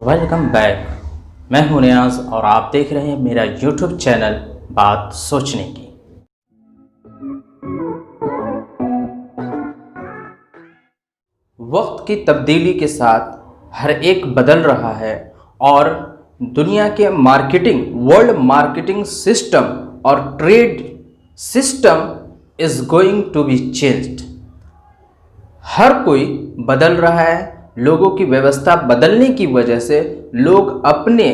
Welcome back. मैं हूं नियाज और आप देख रहे हैं मेरा यूट्यूब चैनल बात सोचने की। वक्त की तब्दीली के साथ हर एक बदल रहा है और दुनिया के मार्केटिंग वर्ल्ड मार्केटिंग सिस्टम और trade system is going to be changed. हर कोई बदल रहा है। लोगों की व्यवस्था बदलने की वजह से लोग अपने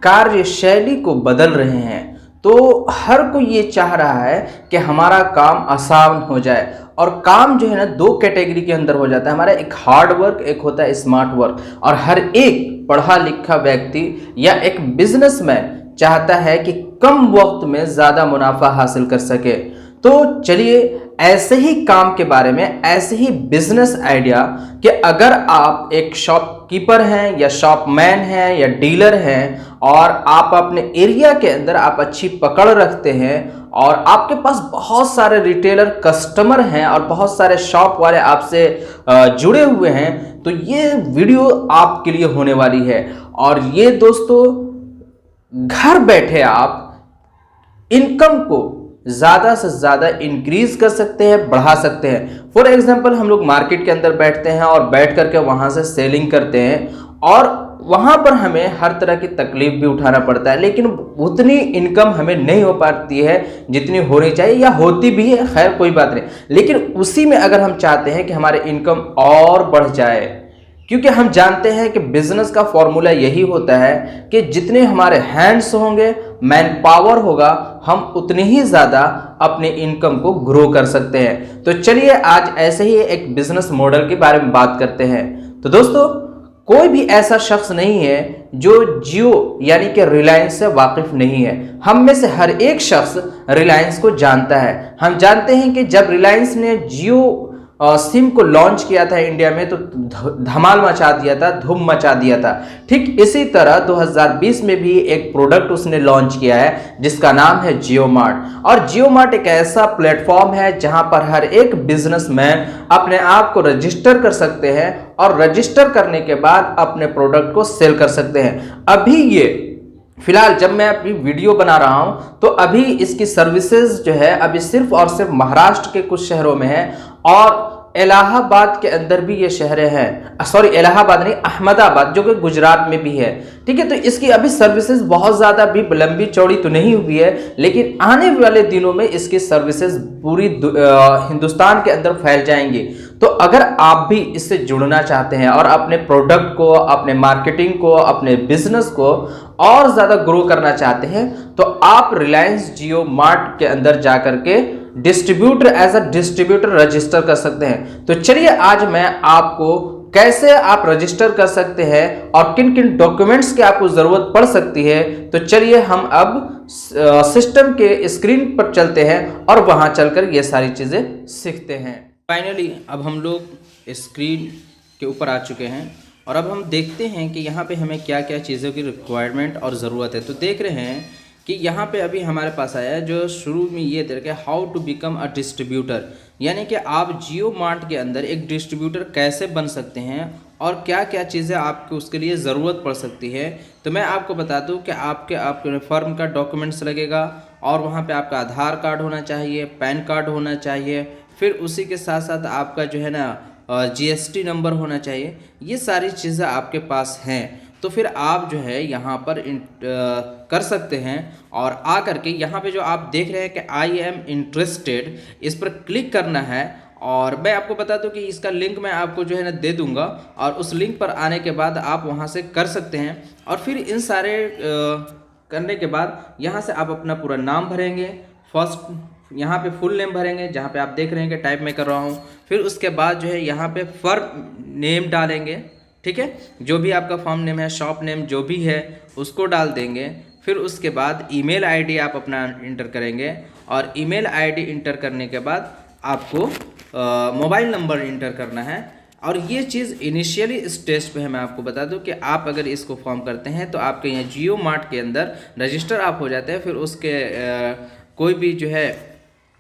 कार्यशैली को बदल रहे हैं। तो हर कोई ये चाह रहा है कि हमारा काम आसान हो जाए। और काम जो है ना, दो कैटेगरी के अंदर हो जाता है हमारा, एक हार्ड वर्क, एक होता है स्मार्ट वर्क। और हर एक पढ़ा लिखा व्यक्ति या एक बिजनेसमैन चाहता है कि कम वक्त में ज़्यादा मुनाफा हासिल कर सके। तो चलिए ऐसे ही काम के बारे में, ऐसे ही बिजनेस आइडिया कि अगर आप एक शॉपकीपर हैं या शॉपमैन हैं या डीलर हैं और आप अपने एरिया के अंदर आप अच्छी पकड़ रखते हैं और आपके पास बहुत सारे रिटेलर कस्टमर हैं और बहुत सारे शॉप वाले आपसे जुड़े हुए हैं, तो ये वीडियो आपके लिए होने वाली है। और ये दोस्तों, घर बैठे आप इनकम को ज़्यादा से ज़्यादा इंक्रीज कर सकते हैं, बढ़ा सकते हैं। फॉर एग्जांपल, हम लोग मार्केट के अंदर बैठते हैं और बैठ करके वहाँ से सेलिंग करते हैं और वहाँ पर हमें हर तरह की तकलीफ भी उठाना पड़ता है, लेकिन उतनी इनकम हमें नहीं हो पाती है जितनी होनी चाहिए, या होती भी है, खैर कोई बात नहीं। लेकिन उसी में अगर हम चाहते हैं कि हमारे इनकम और बढ़ जाए, क्योंकि हम जानते हैं कि बिजनेस का फॉर्मूला यही होता है कि जितने हमारे हैंड्स होंगे, मैन पावर होगा, हम उतनी ही ज़्यादा अपने इनकम को ग्रो कर सकते हैं। तो चलिए आज ऐसे ही एक बिजनेस मॉडल के बारे में बात करते हैं। तो दोस्तों, कोई भी ऐसा शख्स नहीं है जो जियो यानी कि रिलायंस से वाकिफ नहीं है। हम में से हर एक शख्स रिलायंस को जानता है। हम जानते हैं कि जब रिलायंस ने जियो सिम को लॉन्च किया था इंडिया में, तो धमाल मचा दिया था, धूम मचा दिया था। ठीक इसी तरह 2020 में भी एक प्रोडक्ट उसने लॉन्च किया है जिसका नाम है जियो मार्ट। और जियो मार्ट एक ऐसा प्लेटफॉर्म है जहां पर हर एक बिजनेसमैन अपने आप को रजिस्टर कर सकते हैं और रजिस्टर करने के बाद अपने प्रोडक्ट को सेल कर सकते हैं। अभी ये फिलहाल जब मैं अपनी वीडियो बना रहा हूं तो अभी इसकी सर्विसेज जो है अभी सिर्फ और सिर्फ महाराष्ट्र के कुछ शहरों में है और इलाहाबाद के अंदर भी ये शहरें हैं। सॉरी, इलाहाबाद नहीं, अहमदाबाद, जो कि गुजरात में भी है। ठीक है, तो इसकी अभी सर्विसेज बहुत ज़्यादा भी लंबी चौड़ी तो नहीं हुई है, लेकिन आने वाले दिनों में इसकी सर्विसेज पूरी हिंदुस्तान के अंदर फैल जाएंगी। तो अगर आप भी इससे जुड़ना चाहते हैं और अपने प्रोडक्ट को, अपने मार्केटिंग को, अपने बिजनेस को और ज़्यादा ग्रो करना चाहते हैं, तो आप रिलायंस जियो मार्ट के अंदर जा करके distributor, as a distributor register कर सकते हैं। तो चलिए आज मैं आपको कैसे आप रजिस्टर कर सकते हैं और किन किन डॉक्यूमेंट्स की आपको ज़रूरत पड़ सकती है, तो चलिए हम अब सिस्टम के स्क्रीन पर चलते हैं और वहां चलकर ये सारी चीज़ें सीखते हैं। फाइनली अब हम लोग स्क्रीन के ऊपर आ चुके हैं और अब हम देखते हैं कि यहाँ पे हमें क्या क्या चीज़ों की रिक्वायरमेंट और ज़रूरत है। तो देख रहे हैं कि यहाँ पे अभी हमारे पास आया है जो शुरू में ये दे रखा है, how to become a distributor, यानी कि आप जियो मार्ट के अंदर एक डिस्ट्रीब्यूटर कैसे बन सकते हैं और क्या क्या चीज़ें आपको उसके लिए ज़रूरत पड़ सकती है। तो मैं आपको बता दूं कि आपके फर्म का डॉक्यूमेंट्स लगेगा और वहाँ पे आपका आधार कार्ड होना चाहिए, पैन कार्ड होना चाहिए, फिर उसी के साथ साथ आपका जो है ना जीएसटी नंबर होना चाहिए। ये सारी चीज़ें आपके पास हैं तो फिर आप जो है यहाँ पर कर सकते हैं और आ करके यहाँ पे जो आप देख रहे हैं कि आई एम इंटरेस्टेड, इस पर क्लिक करना है। और मैं आपको बता दूं कि इसका लिंक मैं आपको जो है ना दे दूंगा और उस लिंक पर आने के बाद आप वहाँ से कर सकते हैं। और फिर इन सारे करने के बाद यहाँ से आप अपना पूरा नाम भरेंगे, फर्स्ट यहाँ पे फुल नेम भरेंगे जहाँ पे आप देख रहे हैं कि टाइप मैं कर रहा हूँ। फिर उसके बाद जो है यहाँ पे फर्म नेम डालेंगे, ठीक है, जो भी आपका फर्म नेम है, शॉप नेम जो भी है उसको डाल देंगे। फिर उसके बाद ईमेल आईडी आप अपना इंटर करेंगे और ईमेल आईडी इंटर करने के बाद आपको मोबाइल नंबर इंटर करना है। और ये चीज़ इनिशियली स्टेज पे है। मैं आपको बता दूं कि आप अगर इसको फॉर्म करते हैं तो आपके यहाँ जियो मार्ट के अंदर रजिस्टर आप हो जाते हैं। फिर उसके कोई भी जो है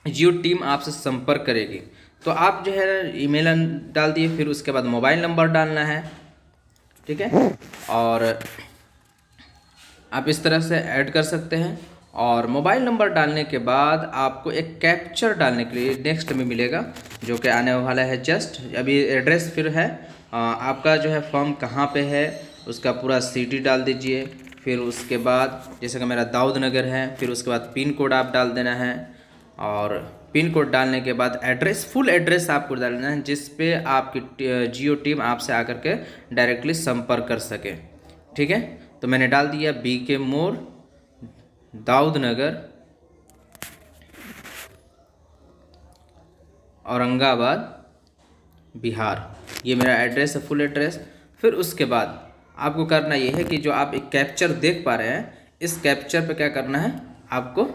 जियो टीम आपसे संपर्क करेगी। तो आप जो है ईमेल डाल दिए, फिर उसके बाद मोबाइल नंबर डालना है, ठीक है। और आप इस तरह से ऐड कर सकते हैं। और मोबाइल नंबर डालने के बाद आपको एक कैप्चर डालने के लिए नेक्स्ट में मिलेगा, जो कि आने वाला है जस्ट अभी। एड्रेस फिर है आपका जो है फॉर्म कहाँ पे है उसका पूरा सिटी डाल दीजिए। फिर उसके बाद जैसे कि मेरा दाऊद नगर है, फिर उसके बाद पिन कोड आप डाल देना है। और पिन कोड डालने के बाद एड्रेस, फुल एड्रेस आपको डालना है जिस पे आपकी जियो टीम आपसे आकर के डायरेक्टली संपर्क कर सके, ठीक है। तो मैंने डाल दिया BK मोड़, दाऊद नगर, औरंगाबाद, बिहार। ये मेरा एड्रेस है, फुल एड्रेस। फिर उसके बाद आपको करना ये है कि जो आप एक कैप्चर देख पा रहे हैं, इस कैप्चर पे क्या करना है, आपको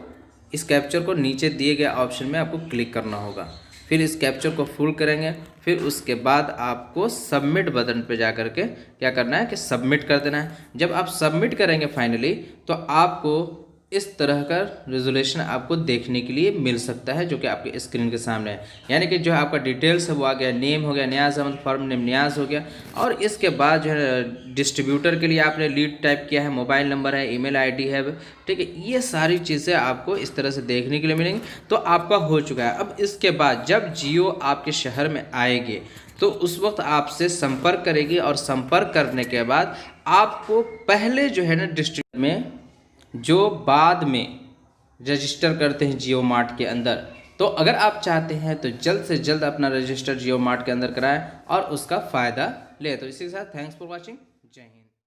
इस कैप्चर को नीचे दिए गए ऑप्शन में आपको क्लिक करना होगा। फिर इस कैप्चर को फुल करेंगे। फिर उसके बाद आपको सबमिट बटन पे जा करके क्या करना है कि सबमिट कर देना है। जब आप सबमिट करेंगे फाइनली, तो आपको इस तरह का रेजोल्यूशन आपको देखने के लिए मिल सकता है, जो कि आपके स्क्रीन के सामने है। यानी कि जो आपका डिटेल्स है वो आ गया, नेम हो गया नियाज अहमद, फर्म नेम नियाज हो गया। और इसके बाद जो है डिस्ट्रीब्यूटर के लिए आपने लीड टाइप किया है, मोबाइल नंबर है, ईमेल आईडी है, ठीक है। ये सारी चीज़ें आपको इस तरह से देखने के लिए मिलेंगी। तो आपका हो चुका है। अब इसके बाद जब जियो आपके शहर में आएगी तो उस वक्त आपसे संपर्क करेगी, और संपर्क करने के बाद आपको पहले जो है ना डिस्ट्रिक्ट में जो बाद में रजिस्टर करते हैं जियो मार्ट के अंदर, तो अगर आप चाहते हैं तो जल्द से जल्द अपना रजिस्टर जियो मार्ट के अंदर कराएं और उसका फ़ायदा लें। तो इसी के साथ थैंक्स फॉर वॉचिंग। जय हिंद।